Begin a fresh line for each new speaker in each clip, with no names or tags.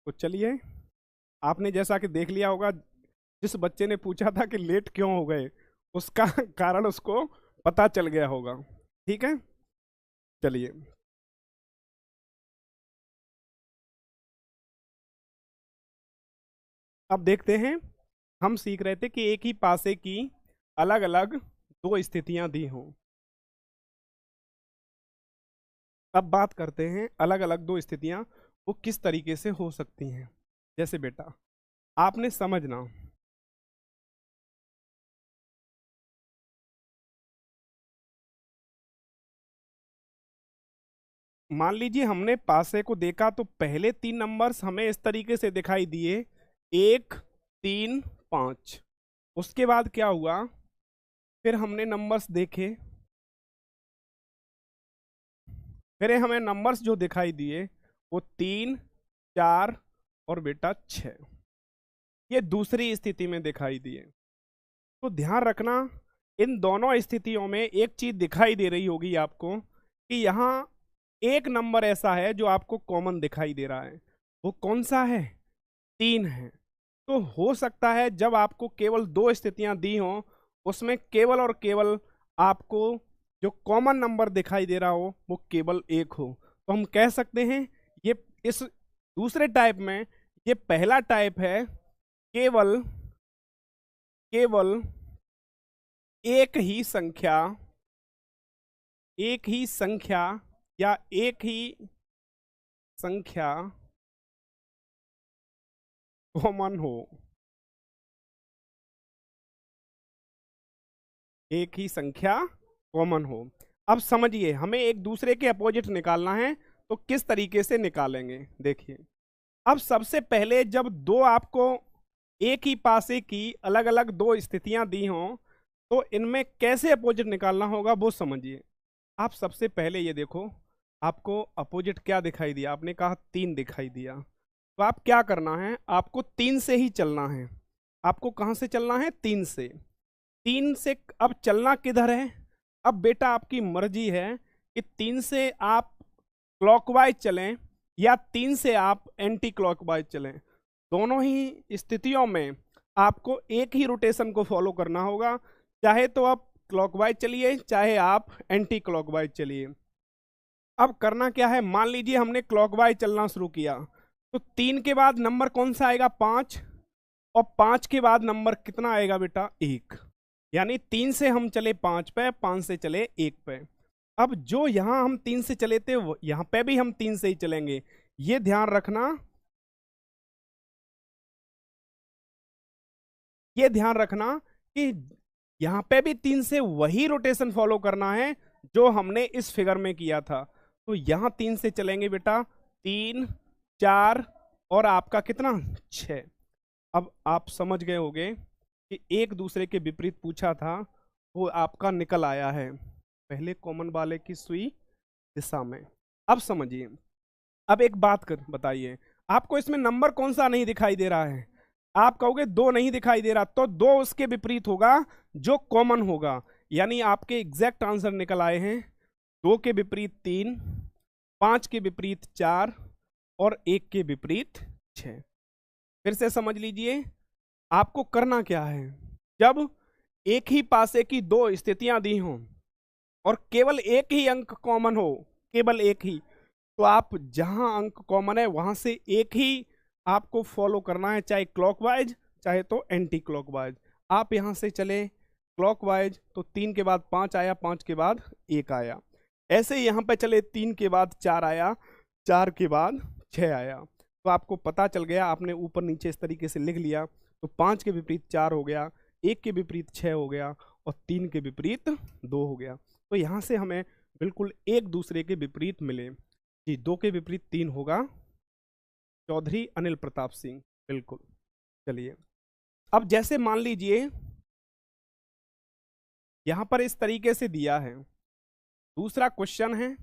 तो चलिए, आपने जैसा कि देख लिया होगा, जिस बच्चे ने पूछा था कि लेट क्यों हो गए, उसका कारण उसको पता चल गया होगा। ठीक है, चलिए। अब देखते हैं, हम सीख रहे थे कि एक ही पासे की अलग अलग दो स्थितियां दी हों। अब बात करते हैं अलग अलग दो स्थितियां वो किस तरीके से हो सकती हैं। जैसे बेटा, आपने समझना, मान लीजिए हमने पासे को देखा तो पहले तीन नंबर्स हमें इस तरीके से दिखाई दिए, 1 3 5। उसके बाद क्या हुआ, फिर हमने नंबर्स देखे, फिर हमें नंबर्स जो दिखाई दिए वो 3 4 और बेटा 6, ये दूसरी स्थिति में दिखाई दिए। तो ध्यान रखना, इन दोनों स्थितियों में एक चीज दिखाई दे रही होगी आपको कि यहाँ एक नंबर ऐसा है जो आपको कॉमन दिखाई दे रहा है। वो कौन सा है? 3 है। तो हो सकता है जब आपको केवल दो स्थितियां दी हों, उसमें केवल और केवल आपको जो कॉमन नंबर दिखाई दे रहा हो वो केवल एक हो। तो हम कह सकते हैं ये, इस दूसरे टाइप में, ये पहला टाइप है, केवल केवल एक ही संख्या, एक ही संख्या या एक ही संख्या कॉमन हो, एक ही संख्या कॉमन हो। अब समझिए, हमें एक दूसरे के अपोजिट निकालना है, तो किस तरीके से निकालेंगे देखिए। अब सबसे पहले जब दो आपको एक ही पासे की अलग अलग दो स्थितियां दी हों, तो इनमें कैसे अपोजिट निकालना होगा वो समझिए। आप सबसे पहले ये देखो, आपको अपोजिट क्या दिखाई दिया? आपने कहा 3 दिखाई दिया। तो आप क्या करना है, आपको 3 से ही चलना है। आपको कहां से चलना है? 3 से। 3 से अब चलना किधर है? अब बेटा आपकी मर्जी है कि 3 से आप क्लॉकवाइज चलें या 3 से आप एंटी क्लॉकवाइज चलें। दोनों ही स्थितियों में आपको एक ही रोटेशन को फॉलो करना होगा। चाहे तो आप क्लॉकवाइज चलिए, चाहे आप एंटी क्लॉकवाइज चलिए। अब करना क्या है, मान लीजिए हमने क्लॉकवाइज चलना शुरू किया, तो 3 के बाद नंबर कौन सा आएगा? 5। और 5 के बाद नंबर कितना आएगा बेटा? 1। यानी 3 से हम चले 5 पे, 5 से चले 1 पे। अब जो यहां हम 3 से चले थे यहां पे भी हम 3 से ही चलेंगे। ये ध्यान रखना, ये ध्यान रखना कि यहां पे भी 3 से वही रोटेशन फॉलो करना है जो हमने इस फिगर में किया था। तो यहां 3 से चलेंगे बेटा, 3 4 और आपका कितना? 6। अब आप समझ गए होंगे कि एक दूसरे के विपरीत पूछा था, वो आपका निकल आया है पहले कॉमन वाले की सुई दिशा में। अब समझिए, अब एक बात कर बताइए, आपको इसमें नंबर कौन सा नहीं दिखाई दे रहा है? आप कहोगे 2 नहीं दिखाई दे रहा, तो 2 उसके विपरीत होगा जो कॉमन होगा। यानी आपके एग्जैक्ट आंसर निकल आए हैं, 2 के विपरीत 3, 5 के विपरीत 4 और 1 के विपरीत 6। फिर से समझ लीजिए, आपको करना क्या है, जब एक ही पासे की दो स्थितियां दी हों और केवल एक ही अंक कॉमन हो, केवल एक ही, तो आप जहां अंक कॉमन है वहां से एक ही आपको फॉलो करना है, चाहे क्लॉकवाइज चाहे तो एंटी क्लॉकवाइज। आप यहां से चले क्लॉकवाइज तो 3 के बाद 5 आया, 5 के बाद 1 आया। ऐसे ही यहां पे चले 3 के बाद 4 आया, 4 के बाद 6 आया। तो आपको पता चल गया, आपने ऊपर नीचे इस तरीके से लिख लिया, तो 5 के विपरीत 4 हो गया, 1 के विपरीत 6 हो गया और 3 के विपरीत 2 हो गया। तो यहां से हमें बिल्कुल एक दूसरे के विपरीत मिले। जी, 2 के विपरीत 3 होगा, चौधरी अनिल प्रताप सिंह, बिल्कुल। चलिए, अब जैसे मान लीजिए यहां पर इस तरीके से दिया है, दूसरा क्वेश्चन है,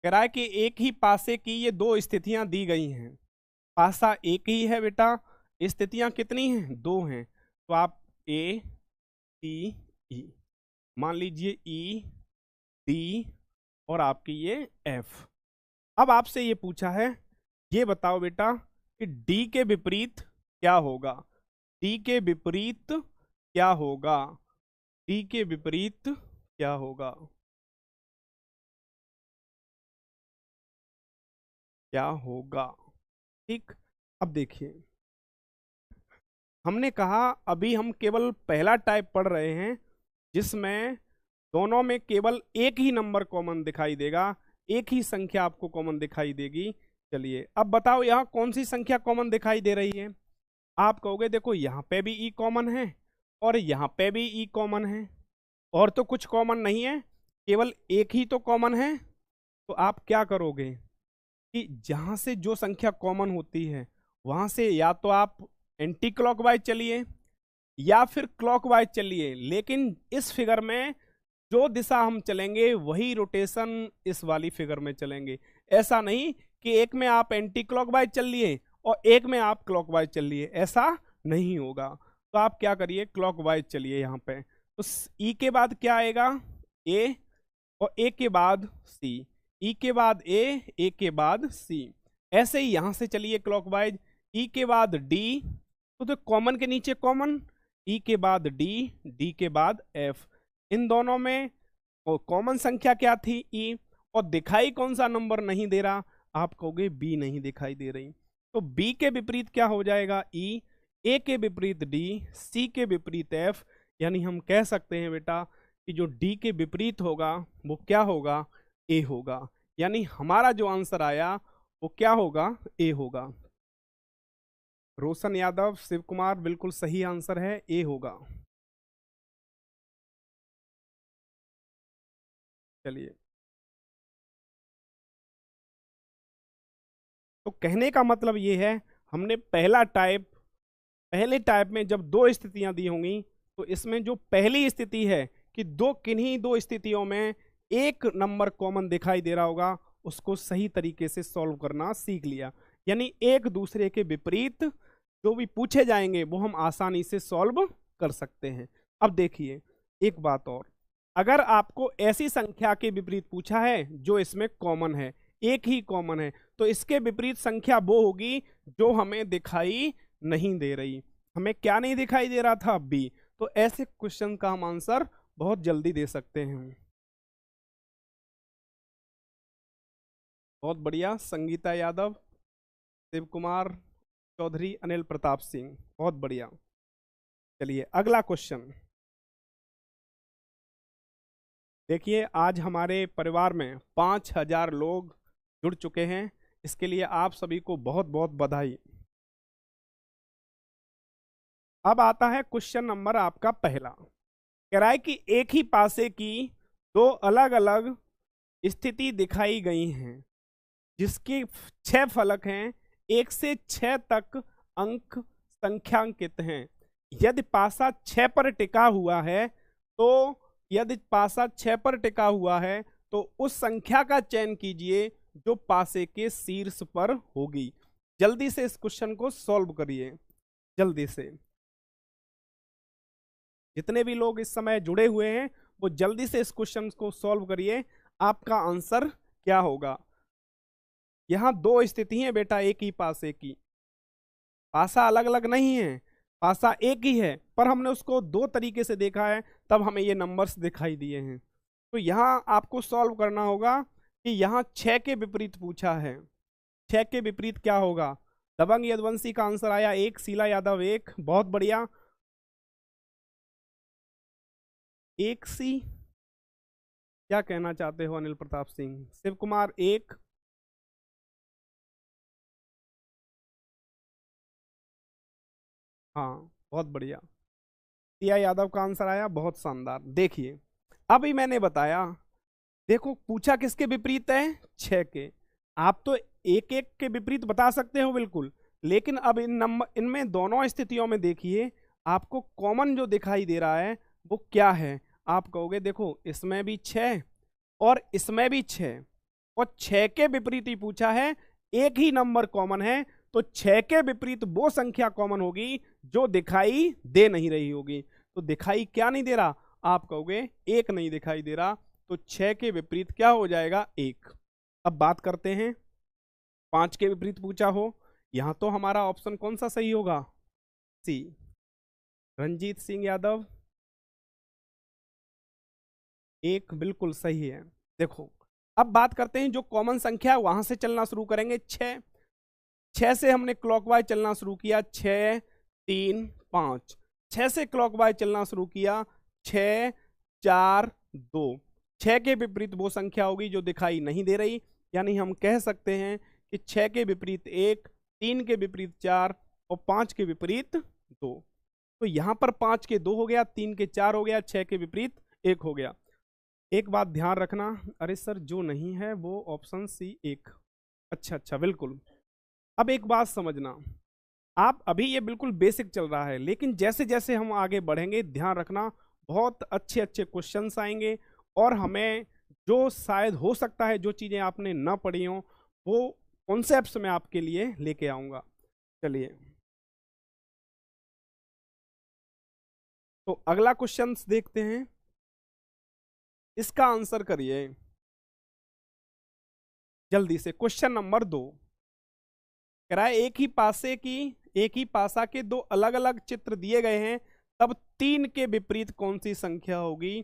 कह रहा है कि एक ही पासे की ये दो स्थितियां दी गई हैं। पासा एक ही है बेटा, स्थितियां कितनी हैं? 2 हैं। तो आप ए टी ई मान लीजिए, ई डी और आपकी ये f। अब आपसे ये पूछा है, ये बताओ बेटा कि d के विपरीत क्या होगा। d के विपरीत क्या होगा, d के विपरीत क्या होगा, क्या होगा। ठीक, अब देखिए, हमने कहा अभी हम केवल पहला टाइप पढ़ रहे हैं जिसमें दोनों में केवल एक ही नंबर कॉमन दिखाई देगा, एक ही संख्या आपको कॉमन दिखाई देगी। चलिए अब बताओ यहाँ कौन सी संख्या कॉमन दिखाई दे रही है। आप कहोगे देखो यहाँ पे भी ई कॉमन है और यहाँ पे भी ई कॉमन है, और तो कुछ कॉमन नहीं है, केवल एक ही तो कॉमन है। तो आप क्या करोगे कि जहां से जो संख्या कॉमन होती है वहां से या तो आप एंटी क्लॉकवाइज चलिए या फिर क्लॉकवाइज चलिए, लेकिन इस फिगर में जो दिशा हम चलेंगे वही रोटेशन इस वाली फिगर में चलेंगे। ऐसा नहीं कि एक में आप एंटी क्लॉकवाइज चल लिए और एक में आप क्लॉकवाइज चल लिए, ऐसा नहीं होगा। तो आप क्या करिए, क्लॉकवाइज चलिए यहाँ पे। तो ई के बाद क्या आएगा, ए, और ए के बाद सी, ई के बाद ए के बाद सी। ऐसे ही यहां से चलिए क्लॉकवाइज, ई के बाद डी, तो कॉमन के नीचे कॉमन, ई के बाद डी, डी के बाद एफ। इन दोनों में कॉमन संख्या क्या थी, ई, और दिखाई कौन सा नंबर नहीं दे रहा, आप कहोगे बी नहीं दिखाई दे रही। तो बी के विपरीत क्या हो जाएगा, ई, ए के विपरीत डी, सी के विपरीत एफ। यानी हम कह सकते हैं बेटा कि जो डी के विपरीत होगा वो क्या होगा, ए होगा। यानी हमारा जो आंसर आया वो क्या होगा, ए होगा। रोशन यादव, शिव कुमार, बिल्कुल सही आंसर है, ए होगा। चलिए, तो कहने का मतलब ये है, हमने पहले टाइप में जब दो स्थितियां दी होंगी तो इसमें जो पहली स्थिति है कि किन्हीं दो स्थितियों में एक नंबर कॉमन दिखाई दे रहा होगा, उसको सही तरीके से सॉल्व करना सीख लिया। यानी एक दूसरे के विपरीत जो भी पूछे जाएंगे वो हम आसानी से सॉल्व कर सकते हैं। अब देखिए एक बात और, अगर आपको ऐसी संख्या के विपरीत पूछा है जो इसमें कॉमन है, एक ही कॉमन है, तो इसके विपरीत संख्या वो होगी जो हमें दिखाई नहीं दे रही। हमें क्या नहीं दिखाई दे रहा था, बी। तो ऐसे क्वेश्चन का हम आंसर बहुत जल्दी दे सकते हैं। बहुत बढ़िया, संगीता यादव, शिव कुमार चौधरी, अनिल प्रताप सिंह, बहुत बढ़िया। चलिए अगला क्वेश्चन देखिए, आज हमारे परिवार में 5000 लोग जुड़ चुके हैं, इसके लिए आप सभी को बहुत बहुत बधाई। अब आता है क्वेश्चन नंबर आपका पहला, कह रहा है कि एक ही पासे की दो अलग अलग स्थिति दिखाई गई हैं जिसके 6 फलक हैं, 1 से 6 तक अंक संख्यांकित हैं। यदि पासा 6 पर टिका हुआ है तो उस संख्या का चयन कीजिए जो पासे के शीर्ष पर होगी। जल्दी से इस क्वेश्चन को सॉल्व करिए, जल्दी से। जितने भी लोग इस समय जुड़े हुए हैं वो जल्दी से इस क्वेश्चन को सॉल्व करिए। आपका आंसर क्या होगा। यहां दो स्थिति है बेटा एक ही पासे की, पासा अलग अलग नहीं है, पासा एक ही है, पर हमने उसको दो तरीके से देखा है तब हमें ये नंबर्स दिखाई दिए हैं। तो यहां आपको सॉल्व करना होगा कि यहां 6 के विपरीत पूछा है, 6 के विपरीत क्या होगा। दबंग यदुवंशी का आंसर आया 1, शीला यादव 1, बहुत बढ़िया। 1 सी, क्या कहना चाहते हो अनिल प्रताप सिंह। शिव कुमार 1, हाँ बहुत बढ़िया। सिया यादव का आंसर आया, बहुत शानदार। देखिए अभी मैंने बताया, देखो पूछा किसके विपरीत है, 6 के। आप तो एक एक के विपरीत बता सकते हो बिल्कुल, लेकिन अब इनमें दोनों स्थितियों में देखिए आपको कॉमन जो दिखाई दे रहा है वो क्या है। आप कहोगे देखो इसमें भी 6 और इसमें भी 6, और 6 के विपरीत ही पूछा है, एक ही नंबर कॉमन है, तो 6 के विपरीत वो संख्या कॉमन होगी जो दिखाई दे नहीं रही होगी। तो दिखाई क्या नहीं दे रहा, आप कहोगे 1 नहीं दिखाई दे रहा, तो 6 के विपरीत क्या हो जाएगा? 1। अब बात करते हैं 5 के विपरीत पूछा हो, यहां तो हमारा ऑप्शन कौन सा सही होगा? सी, रंजीत सिंह यादव। 1 बिल्कुल सही है। देखो, अब बात करते हैं जो कॉमन संख्या है वहां से चलना शुरू करेंगे। 6, 6 से हमने क्लॉकवाइज चलना शुरू किया, 6 3 5। 6 से क्लॉकवाइज चलना शुरू किया, 6 4 2। 6 के विपरीत वो संख्या होगी जो दिखाई नहीं दे रही, यानी हम कह सकते हैं कि 6 के विपरीत 1, 3 के विपरीत 4 और 5 के विपरीत 2। तो यहां पर 5 के 2 हो गया, 3 के 4 हो गया, 6 के विपरीत 1 हो गया। एक बात ध्यान रखना, अरे सर जो नहीं है वो ऑप्शन सी 1। अच्छा अच्छा, बिल्कुल। अब एक बात समझना, आप अभी ये बिल्कुल बेसिक चल रहा है, लेकिन जैसे जैसे हम आगे बढ़ेंगे ध्यान रखना बहुत अच्छे अच्छे क्वेश्चंस आएंगे, और हमें जो शायद हो सकता है जो चीज़ें आपने ना पढ़ी हों वो कॉन्सेप्ट्स में आपके लिए लेके आऊँगा। चलिए, तो अगला क्वेश्चन देखते हैं, इसका आंसर करिए जल्दी से। क्वेश्चन नंबर 2 कह रहा है एक ही पासा के दो अलग अलग चित्र दिए गए हैं, तब 3 के विपरीत कौन सी संख्या होगी?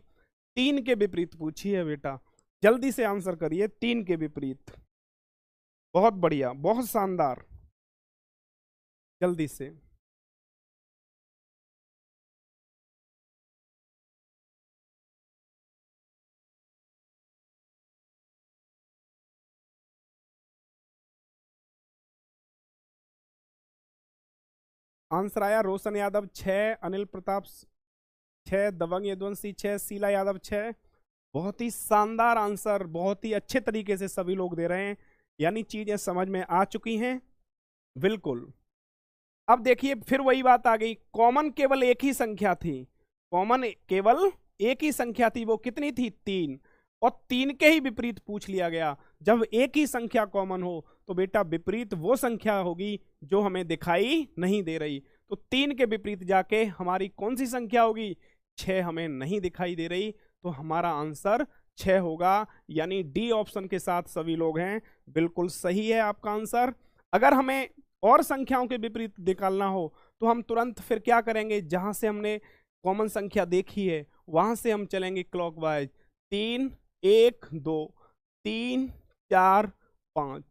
3 के विपरीत पूछी है बेटा, जल्दी से आंसर करिए। 3 के विपरीत, बहुत बढ़िया, बहुत शानदार, जल्दी से। आंसर आया रोशन यादव 6, अनिल प्रताप 6, दबंग यदुवंशी 6, शीला यादव 6। बहुत ही शानदार आंसर, बहुत ही अच्छे तरीके से सभी लोग दे रहे हैं, यानी चीजें समझ में आ चुकी हैं। बिल्कुल। अब देखिए फिर वही बात आ गई, कॉमन केवल एक ही संख्या थी, कॉमन केवल एक ही संख्या थी, वो कितनी थी? 3। और 3 के ही विपरीत पूछ लिया गया। जब एक ही संख्या कॉमन हो तो बेटा विपरीत वो संख्या होगी जो हमें दिखाई नहीं दे रही। तो 3 के विपरीत जाके हमारी कौन सी संख्या होगी? 6 हमें नहीं दिखाई दे रही, तो हमारा आंसर 6 होगा, यानी डी ऑप्शन के साथ सभी लोग हैं। बिल्कुल सही है आपका आंसर। अगर हमें और संख्याओं के विपरीत निकालना हो तो हम तुरंत फिर क्या करेंगे, जहां से हमने कॉमन संख्या देखी है वहां से हम चलेंगे क्लॉकवाइज। 3 1 2, 3 4 5,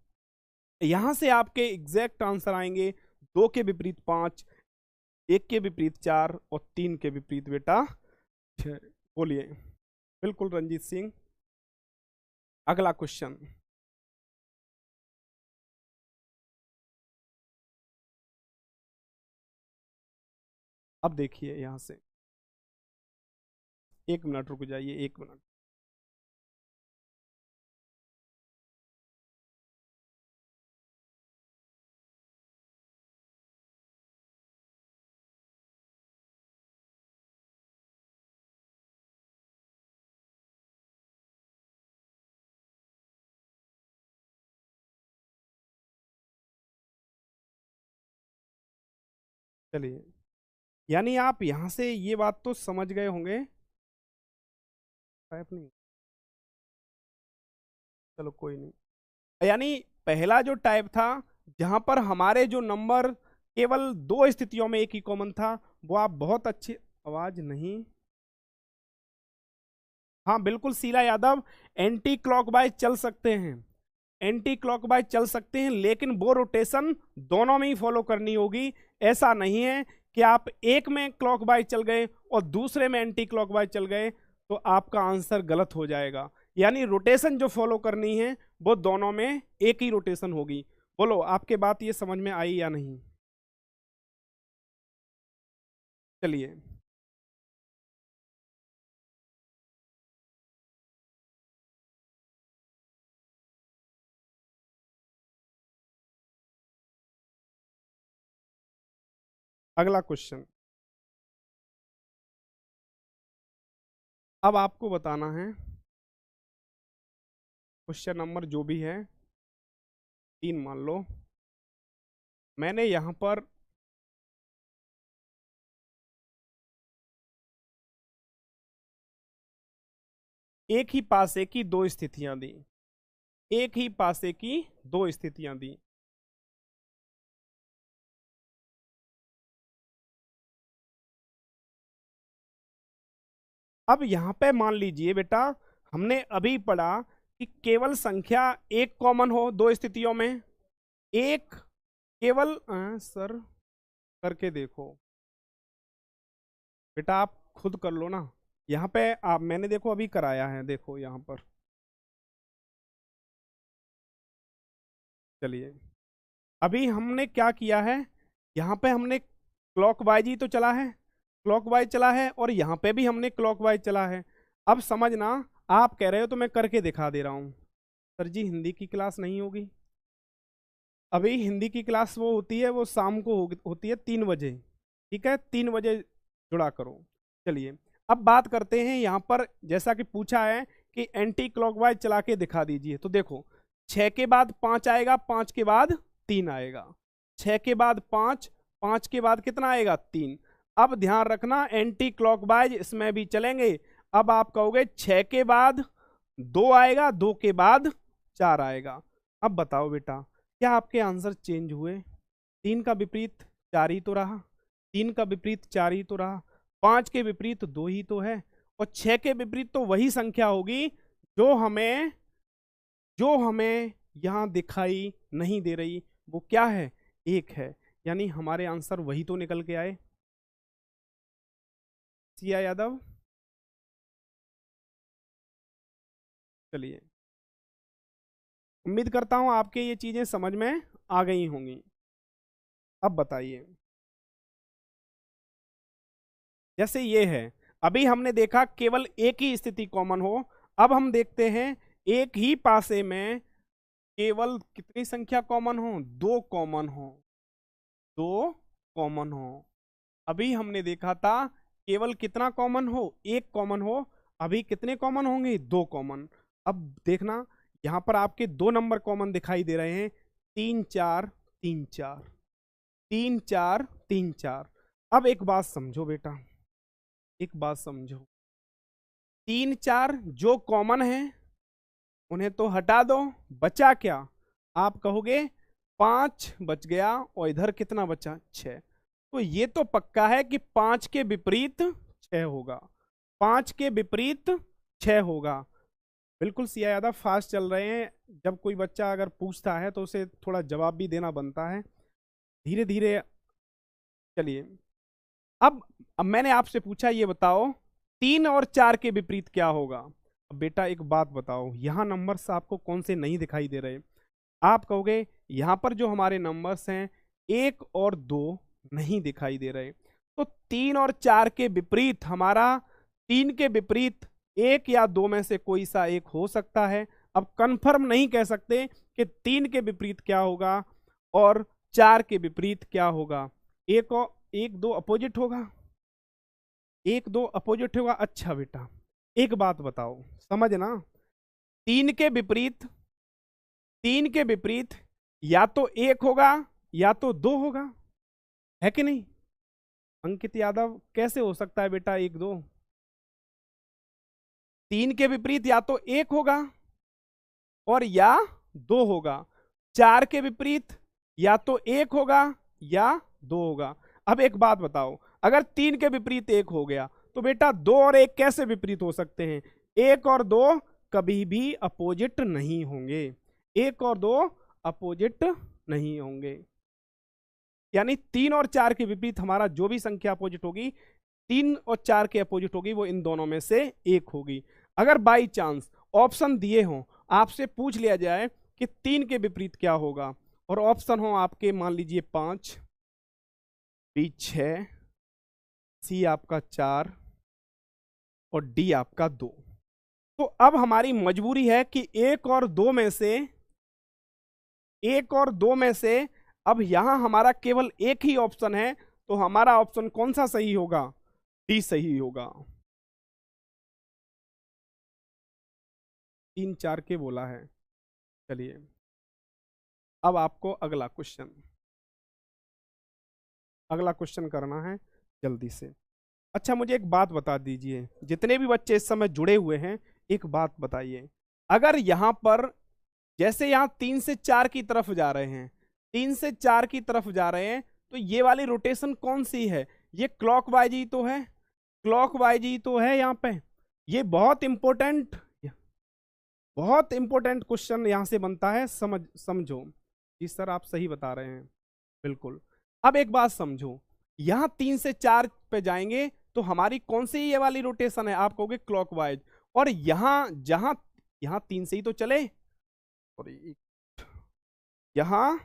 यहां से आपके एग्जैक्ट आंसर आएंगे। 2 के विपरीत 5, 1 के विपरीत 4 और 3 के विपरीत बेटा 6। बोलिए। बिल्कुल रंजीत सिंह। अगला क्वेश्चन, अब देखिए यहां से, 1 मिनट रुक जाइए, 1 मिनट। चलिए, यानी आप यहां से ये बात तो समझ गए होंगे, टाइप नहीं, चलो कोई नहीं। यानी पहला जो टाइप था जहां पर हमारे जो नंबर केवल दो स्थितियों में एक ही कॉमन था, वो आप बहुत अच्छी, आवाज नहीं, हाँ बिल्कुल शीला यादव, एंटी क्लॉकवाइज चल सकते हैं, एंटी क्लॉकवाइज चल सकते हैं, लेकिन वो रोटेशन दोनों में ही फॉलो करनी होगी। ऐसा नहीं है कि आप एक में क्लॉकवाइज चल गए और दूसरे में एंटी क्लॉकवाइज चल गए तो आपका आंसर गलत हो जाएगा। यानी रोटेशन जो फॉलो करनी है वो दोनों में एक ही रोटेशन होगी। बोलो आपके बात ये समझ में आई या नहीं? चलिए, अगला क्वेश्चन। अब आपको बताना है क्वेश्चन नंबर जो भी है 3 मान लो, मैंने यहां पर एक ही पासे की दो स्थितियां दी, एक ही पासे की दो स्थितियां दी। अब यहां पे मान लीजिए बेटा, हमने अभी पढ़ा कि केवल संख्या एक कॉमन हो दो स्थितियों में, एक केवल सर करके देखो बेटा, आप खुद कर लो ना। यहाँ पे आप, मैंने देखो अभी कराया है, देखो यहाँ पर, चलिए अभी हमने क्या किया है, यहाँ पे हमने क्लॉकवाइज ही तो चला है, क्लॉकवाइज चला है, और यहाँ पे भी हमने क्लॉकवाइज चला है। अब समझना, आप कह रहे हो तो मैं करके दिखा दे रहा हूँ। सर जी हिंदी की क्लास नहीं होगी अभी, हिंदी की क्लास वो होती है, वो शाम को होती है 3 बजे, ठीक है, 3 बजे जुड़ा करो। चलिए अब बात करते हैं यहाँ पर, जैसा कि पूछा है कि एंटी क्लॉकवाइज चला के दिखा दीजिए। तो देखो 6 के बाद 5 आएगा, 5 के बाद 3 आएगा, 6 के बाद 5, 5 के बाद कितना आएगा 3। अब ध्यान रखना एंटी क्लॉकवाइज इसमें भी चलेंगे। अब आप कहोगे 6 के बाद 2 आएगा, 2 के बाद 4 आएगा। अब बताओ बेटा, क्या आपके आंसर चेंज हुए? 3 का विपरीत 4 ही तो रहा, 3 का विपरीत 4 ही तो रहा, 5 के विपरीत 2 ही तो है, और 6 के विपरीत तो वही संख्या होगी जो हमें जो हमें यहां दिखाई नहीं दे रही, वो क्या है, 1 है। यानी हमारे आंसर वही तो निकल के आए। सिया यादव, चलिए उम्मीद करता हूं आपके ये चीजें समझ में आ गई होंगी। अब बताइए, जैसे ये है, अभी हमने देखा केवल एक ही स्थिति कॉमन हो। अब हम देखते हैं एक ही पासे में केवल कितनी संख्या कॉमन हो, 2 कॉमन हो, 2 कॉमन हो। अभी हमने देखा था केवल कितना कॉमन हो, 1 कॉमन हो। अभी कितने कॉमन होंगे, 2 कॉमन। अब देखना यहां पर आपके 2 नंबर कॉमन दिखाई दे रहे हैं, 3 4 3 4, 3 4 3 4। अब एक बात समझो बेटा, एक बात समझो, 3 4 जो कॉमन है उन्हें तो हटा दो, बचा क्या? आप कहोगे 5 बच गया, और इधर कितना बचा, 6। तो ये तो पक्का है कि 5 के विपरीत 6 होगा, 5 के विपरीत 6 होगा। बिल्कुल सिया यादव फास्ट चल रहे हैं, जब कोई बच्चा अगर पूछता है तो उसे थोड़ा जवाब भी देना बनता है, धीरे धीरे। चलिए अब मैंने आपसे पूछा, ये बताओ 3 और 4 के विपरीत क्या होगा। अब बेटा एक बात बताओ, यहां नंबर्स आपको कौन से नहीं दिखाई दे रहे? आप कहोगे यहां पर जो हमारे नंबर्स हैं 1 और 2 नहीं दिखाई दे रहे, तो 3 और 4 के विपरीत हमारा, 3 के विपरीत 1 या 2 में से कोई सा एक हो सकता है। अब कंफर्म नहीं कह सकते कि 3 के विपरीत क्या होगा और 4 के विपरीत क्या होगा। एक और 1 2 अपोजिट होगा, 1 2 अपोजिट होगा। अच्छा बेटा एक बात बताओ, समझना, 3 के विपरीत, 3 के विपरीत या तो 1 होगा या तो 2 होगा, है कि नहीं? अंकित यादव कैसे हो सकता है बेटा 1 2? 3 के विपरीत या तो 1 होगा और या 2 होगा, 4 के विपरीत या तो 1 होगा या 2 होगा। अब एक बात बताओ, अगर 3 के विपरीत 1 हो गया तो बेटा 2 और 1 कैसे विपरीत हो सकते हैं? 1 और 2 कभी भी अपोजिट नहीं होंगे, 1 और 2 अपोजिट नहीं होंगे। यानी 3 और 4 के विपरीत हमारा जो भी संख्या अपोजिट होगी, 3 और 4 के अपोजिट होगी, वो इन दोनों में से एक होगी। अगर बाई चांस ऑप्शन दिए हों, आपसे पूछ लिया जाए कि 3 के विपरीत क्या होगा, और ऑप्शन हो आपके मान लीजिए 5, बी 6, सी आपका 4 और डी आपका 2, तो अब हमारी मजबूरी है कि 1 और 2 में से, 1 और 2 में से अब यहां हमारा केवल एक ही ऑप्शन है, तो हमारा ऑप्शन कौन सा सही होगा? डी सही होगा। 3 4 के बोला है। चलिए अब आपको अगला क्वेश्चन करना है जल्दी से। अच्छा मुझे एक बात बता दीजिए, जितने भी बच्चे इस समय जुड़े हुए हैं एक बात बताइए, अगर यहां पर जैसे यहां 3 से 4 की तरफ जा रहे हैं, 3 से 4 की तरफ जा रहे हैं, तो ये वाली रोटेशन कौन सी है? ये क्लॉकवाइज ही तो है, क्लॉकवाइज ही तो है यहाँ पे। ये बहुत इंपॉर्टेंट क्वेश्चन यहां से बनता है, समझो। जी सर आप सही बता रहे हैं, बिल्कुल। अब एक बात समझो, यहां 3 से 4 पे जाएंगे तो हमारी कौन सी ये वाली रोटेशन है? आप कहोगे क्लॉकवाइज। और यहां 3 से ही तो चले, और यहां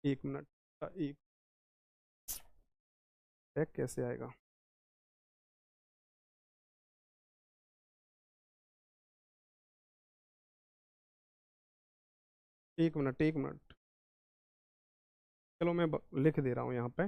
1 मिनट, एक कैसे आएगा? 1 मिनट, 1 मिनट, चलो मैं लिख दे रहा हूं यहाँ पे।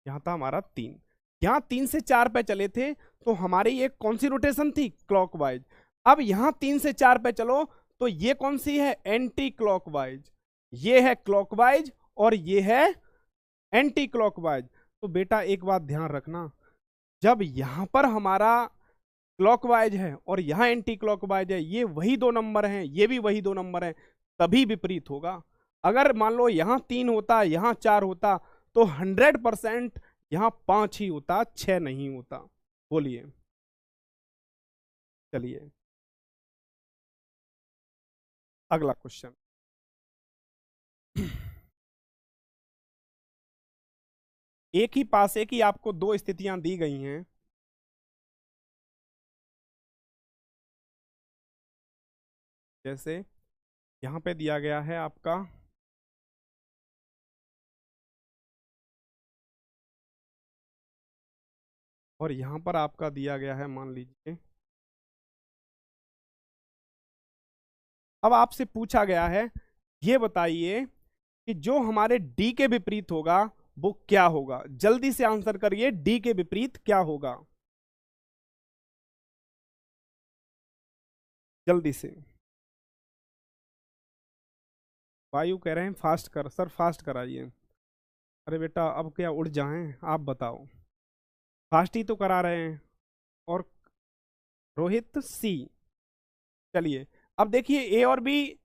यहाँ था हमारा 3, यहाँ 3 से 4 पे चले थे, तो हमारी ये कौन सी रोटेशन थी? क्लॉकवाइज। अब यहाँ 3 से 4 पे चलो तो ये कौन सी है? Anti clockwise. ये है क्लॉकवाइज और ये है एंटी क्लॉकवाइज। तो बेटा एक बात ध्यान रखना, जब यहां पर हमारा क्लॉकवाइज है और यहां एंटी क्लॉकवाइज है, ये वही 2 नंबर हैं, ये भी वही 2 नंबर हैं, तभी विपरीत होगा। अगर मान लो यहां 3 होता, यहां 4 होता, तो 100% यहां 5 ही होता, 6 नहीं होता। बोलिए, चलिए अगला क्वेश्चन। एक ही पासे की आपको 2 स्थितियां दी गई हैं, जैसे यहां पे दिया गया है आपका, और यहां पर आपका दिया गया है, मान लीजिए। अब आपसे पूछा गया है, ये बताइए कि जो हमारे डी के विपरीत होगा वो क्या होगा? जल्दी से आंसर करिए, डी के विपरीत क्या होगा? जल्दी से। वायु कह रहे हैं फास्ट कर, सर फास्ट कराइए। अरे बेटा अब क्या उड़ जाएं, आप बताओ। फास्ट ही तो करा रहे हैं। और रोहित सी। चलिए अब देखिए, ए और बी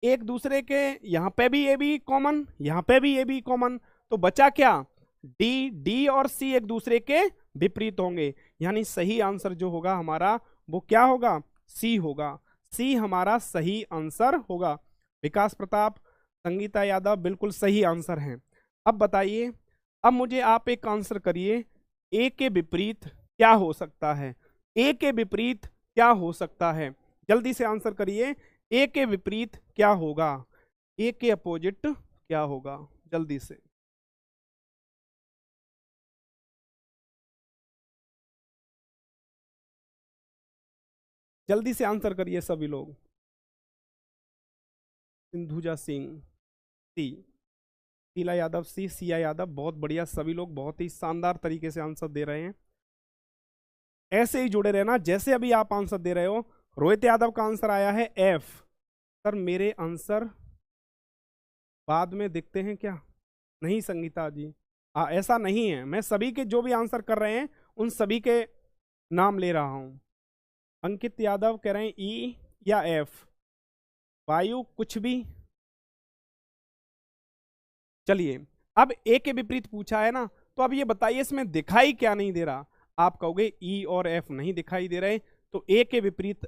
एक दूसरे के, यहां पे भी ए बी कॉमन, यहां पे भी ए बी कॉमन, तो बचा क्या? डी। डी और सी एक दूसरे के विपरीत होंगे, यानी सही आंसर जो होगा हमारा वो क्या होगा? सी होगा। सी हमारा सही आंसर होगा। विकास प्रताप, संगीता यादव बिल्कुल सही आंसर हैं। अब बताइए, अब मुझे आप एक आंसर करिए, ए के विपरीत क्या हो सकता है? ए के विपरीत क्या हो सकता है? जल्दी से आंसर करिए, ए के विपरीत क्या होगा? ए के अपोजिट क्या होगा? जल्दी से। जल्दी से आंसर करिए सभी लोग। सिंधुजा सिंह सी, शीला यादव सी, सिया यादव बहुत बढ़िया, सभी लोग बहुत ही शानदार तरीके से आंसर दे रहे हैं। ऐसे ही जुड़े रहना जैसे अभी आप आंसर दे रहे हो। रोहित यादव का आंसर आया है एफ। सर मेरे आंसर बाद में दिखते हैं क्या? नहीं संगीता जी, ऐसा नहीं है, मैं सभी के जो भी आंसर कर रहे हैं उन सभी के नाम ले रहा हूं। अंकित यादव कह रहे हैं ई या एफ। वायु कुछ भी। चलिए, अब ए के विपरीत पूछा है ना, तो अब ये बताइए इसमें दिखाई क्या नहीं दे रहा? आप कहोगे ई और एफ नहीं दिखाई दे रहे, तो ए के विपरीत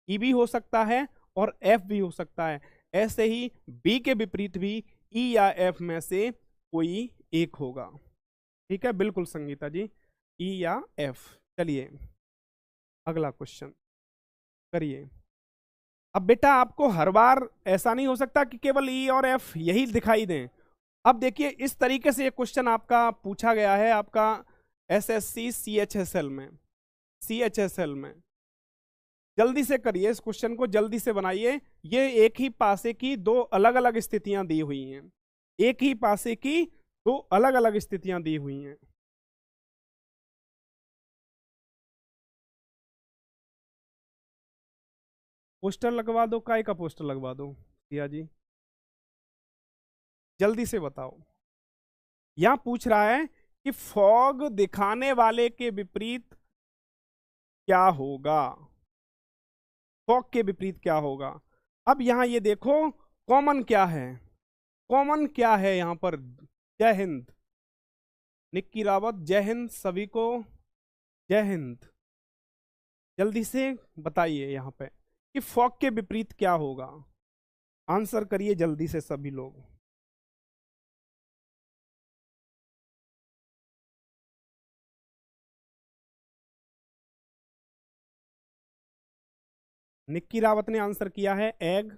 ई भी हो सकता है और एफ भी हो सकता है। ऐसे ही बी के विपरीत भी ई या एफ में से कोई एक होगा। ठीक है, बिल्कुल संगीता जी, ई या एफ। चलिए अगला क्वेश्चन करिए। अब बेटा आपको हर बार ऐसा नहीं हो सकता कि केवल ई और एफ यही दिखाई दें। अब देखिए इस तरीके से ये क्वेश्चन आपका पूछा गया है आपका एसएससी सीएचएसएल में, सीएचएसएल में। जल्दी से करिए, इस क्वेश्चन को जल्दी से बनाइए। ये एक ही पासे की 2 अलग अलग स्थितियां दी हुई हैं, एक ही पासे की 2 अलग अलग स्थितियां दी हुई हैं। पोस्टर लगवा दो, काय का पोस्टर लगवा दो सिया जी? जल्दी से बताओ। यहां पूछ रहा है कि फॉग दिखाने वाले के विपरीत क्या होगा, फॉग के विपरीत क्या होगा। अब यहां ये देखो कॉमन क्या है, कॉमन क्या है यहां पर। जय हिंद निक्की रावत, जय हिंद सभी को, जय हिंद। जल्दी से बताइए यहां पे कि फॉग के विपरीत क्या होगा। आंसर करिए जल्दी से सभी लोग। निक्की रावत ने आंसर किया है एग,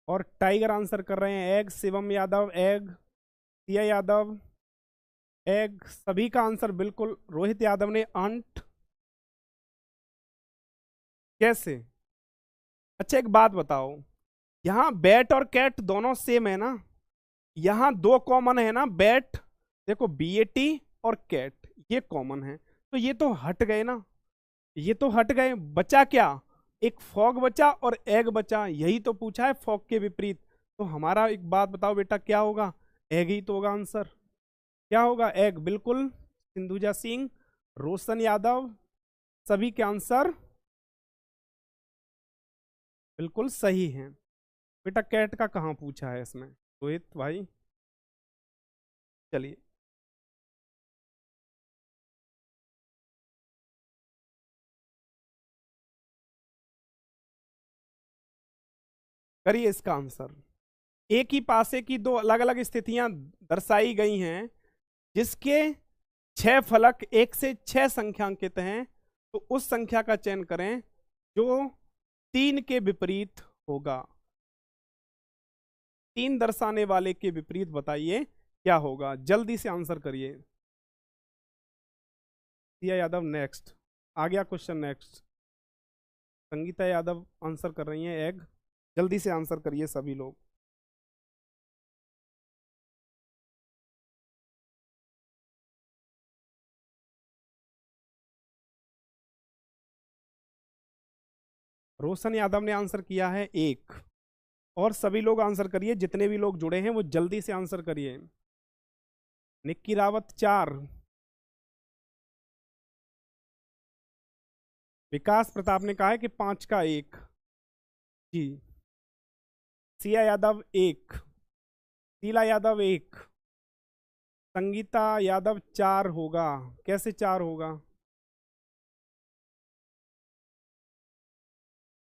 और टाइगर आंसर कर रहे हैं egg, Shivam Yadav egg, Siya Yadav egg, सभी का आंसर बिल्कुल। रोहित यादव ने अंट। कैसे? अच्छा एक बात बताओ, यहाँ बैट और कैट दोनों सेम है ना, यहाँ दो कॉमन है ना, बैट देखो BAT और कैट ये कॉमन है, तो ये तो हट गए ना, ये तो हट गए। बचा क्या? एक फॉग बचा और एग बचा, यही तो पूछा है फॉग के विपरीत। तो हमारा एक बात बताओ बेटा क्या होगा, एग ही तो होगा आंसर। क्या होगा? एग बिल्कुल। सिंधुजा सिंह, रोशन यादव, सभी के आंसर बिल्कुल सही हैं। बेटा कैट का कहाँ पूछा है इसमें, रोहित भाई? चलिए करिए इसका आंसर। एक ही पासे की दो अलग अलग स्थितियां दर्शाई गई हैं, जिसके 6 फलक 1 से 6 संख्यांकित हैं, तो उस संख्या का चयन करें जो 3 के विपरीत होगा। 3 दर्शाने वाले के विपरीत बताइए क्या होगा, जल्दी से आंसर करिए। सिया यादव नेक्स्ट, आ गया question next. Sangeeta Yadav answer कर रही हैं एग, जल्दी से आंसर करिए सभी लोग। रोशन यादव ने आंसर किया है 1, और सभी लोग आंसर करिए, जितने भी लोग जुड़े हैं वो जल्दी से आंसर करिए। निक्की रावत 4, विकास प्रताप ने कहा है कि 5 का 1 जी। सिया यादव 1, शीला यादव 1, संगीता यादव 4 होगा। कैसे 4 होगा?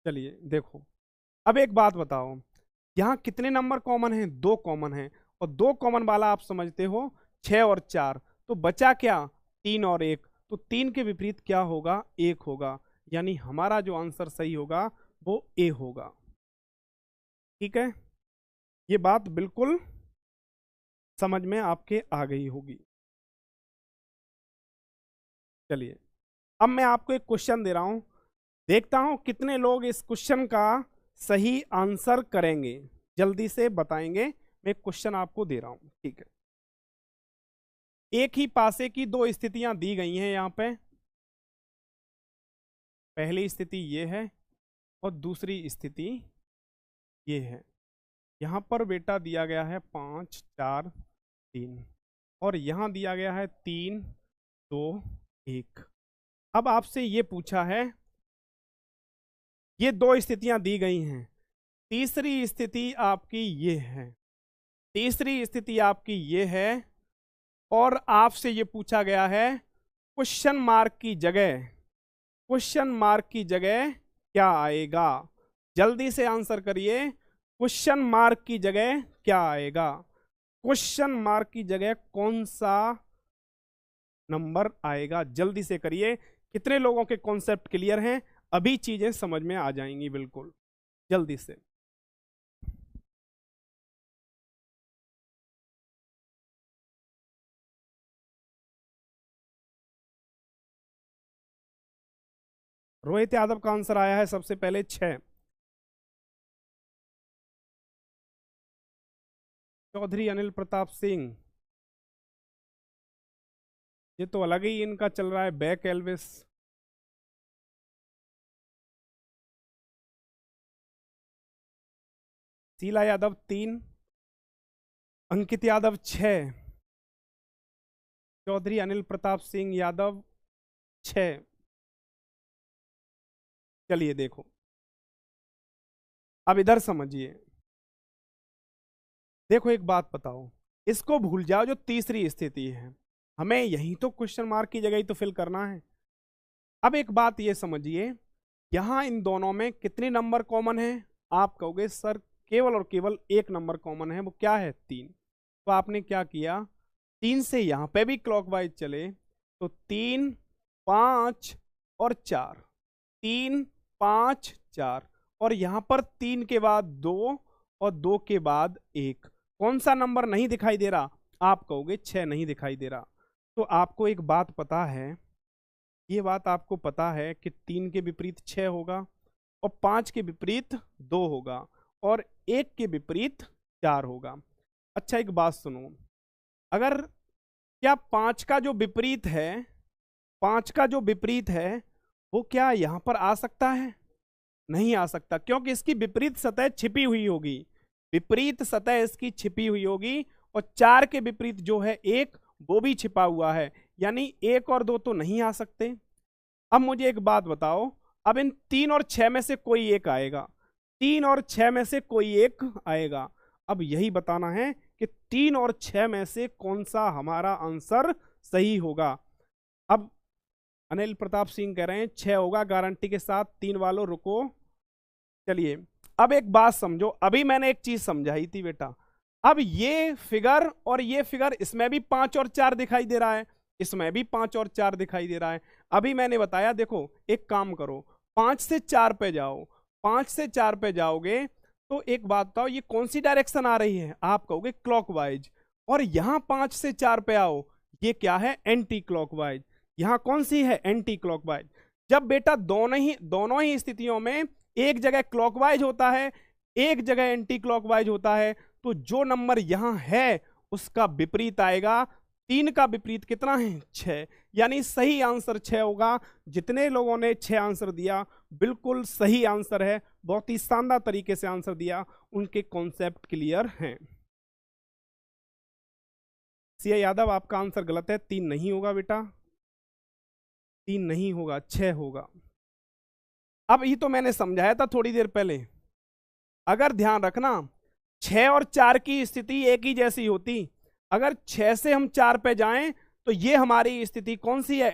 चलिए देखो, अब एक बात बताओ, यहाँ कितने नंबर कॉमन हैं? 2 कॉमन हैं, और 2 कॉमन वाला आप समझते हो 6 और 4, तो बचा क्या? 3 और 1, तो 3 के विपरीत क्या होगा? 1 होगा, यानी हमारा जो आंसर सही होगा वो A होगा। ठीक है, ये बात बिल्कुल समझ में आपके आ गई होगी। चलिए अब मैं आपको एक क्वेश्चन दे रहा हूं, देखता हूं कितने लोग इस क्वेश्चन का सही आंसर करेंगे, जल्दी से बताएंगे। मैं एक क्वेश्चन आपको दे रहा हूं, ठीक है। एक ही पासे की दो स्थितियां दी गई हैं यहां पे। पहली स्थिति ये है और दूसरी स्थिति ये है। यहां पर बेटा दिया गया है 5 4 3, और यहां दिया गया है 3 2 1। अब आपसे ये पूछा है, ये दो स्थितियां दी गई हैं, तीसरी स्थिति आपकी ये है, तीसरी स्थिति आपकी ये है, और आपसे ये पूछा गया है क्वेश्चन मार्क की जगह, क्वेश्चन मार्क की जगह क्या आएगा? जल्दी से आंसर करिए, क्वेश्चन मार्क की जगह क्या आएगा? क्वेश्चन मार्क की जगह कौन सा नंबर आएगा? जल्दी से करिए। कितने लोगों के कॉन्सेप्ट क्लियर हैं? अभी चीजें समझ में आ जाएंगी बिल्कुल, जल्दी से। रोहित यादव का आंसर आया है सबसे पहले 6। चौधरी अनिल प्रताप सिंह, ये तो अलग ही इनका चल रहा है, बैक एल्विस। शीला यादव 3, अंकित यादव 6, चौधरी अनिल प्रताप सिंह यादव 6। चलिए देखो, अब इधर समझिए। देखो एक बात बताओ, इसको भूल जाओ जो तीसरी स्थिति है, हमें यही तो क्वेश्चन मार्क की जगह ही तो फिल करना है। अब एक बात ये समझिए, यहां इन दोनों में कितने नंबर कॉमन है? आप कहोगे सर केवल और केवल एक नंबर कॉमन है, वो क्या है? 3। तो आपने क्या किया, 3 से यहां पे भी क्लॉकवाइज चले तो 3, 5 और 4, 3, 5, 4, और यहां पर 3 के बाद 2 और 2 के बाद 1। कौन सा नंबर नहीं दिखाई दे रहा? आप कहोगे 6 नहीं दिखाई दे रहा। तो आपको एक बात पता है, ये बात आपको पता है कि 3 के विपरीत 6 होगा, और 5 के विपरीत 2 होगा, और 1 के विपरीत 4 होगा। अच्छा एक बात सुनो, अगर क्या 5 का जो विपरीत है, 5 का जो विपरीत है वो क्या यहां पर आ सकता है? नहीं आ सकता, क्योंकि इसकी विपरीत सतह छिपी हुई होगी, विपरीत सतह इसकी छिपी हुई होगी, और 4 के विपरीत जो है 1 वो भी छिपा हुआ है, यानी 1 और 2 तो नहीं आ सकते। अब मुझे एक बात बताओ, अब इन 3 और 6 में से कोई एक आएगा, 3 और 6 में से कोई एक आएगा। अब यही बताना है कि 3 और 6 में से कौन सा हमारा आंसर सही होगा। अब अनिल प्रताप सिंह कह रहे हैं 6 होगा गारंटी के साथ। 3 वालों रुको, चलिए अब एक बात समझो, अभी मैंने एक चीज समझाई थी बेटा। अब ये फिगर और ये फिगर, इसमें भी 5 और 4 दिखाई दे रहा है, इसमें भी 5 और 4 दिखाई दे रहा है। अभी मैंने बताया, देखो एक काम करो, 5 से 4 पे जाओ, 5 से 4 पे जाओगे तो एक बात बताओ, ये कौन सी डायरेक्शन आ रही है? आप कहोगे क्लॉकवाइज। और यहां 5 से 4 पे आओ, ये क्या है? Anti clockwise. यहां कौन सी है? Anti clockwise. जब बेटा दोनों ही स्थितियों में एक जगह क्लॉकवाइज होता है, एक जगह एंटी क्लॉकवाइज होता है, तो जो नंबर यहां है उसका विपरीत आएगा। 3 का विपरीत कितना है? 6, यानी सही आंसर 6 होगा। जितने लोगों ने 6 आंसर दिया बिल्कुल सही आंसर है, बहुत ही शानदार तरीके से आंसर दिया, उनके कॉन्सेप्ट क्लियर हैं। सीए यादव आपका आंसर गलत है, 3 नहीं होगा बेटा, 3 नहीं होगा, 6 होगा। अब ये तो मैंने समझाया था थोड़ी देर पहले, अगर ध्यान रखना 6 और 4 की स्थिति एक ही जैसी होती, अगर 6 से हम 4 पे जाएं तो ये हमारी स्थिति कौन सी है?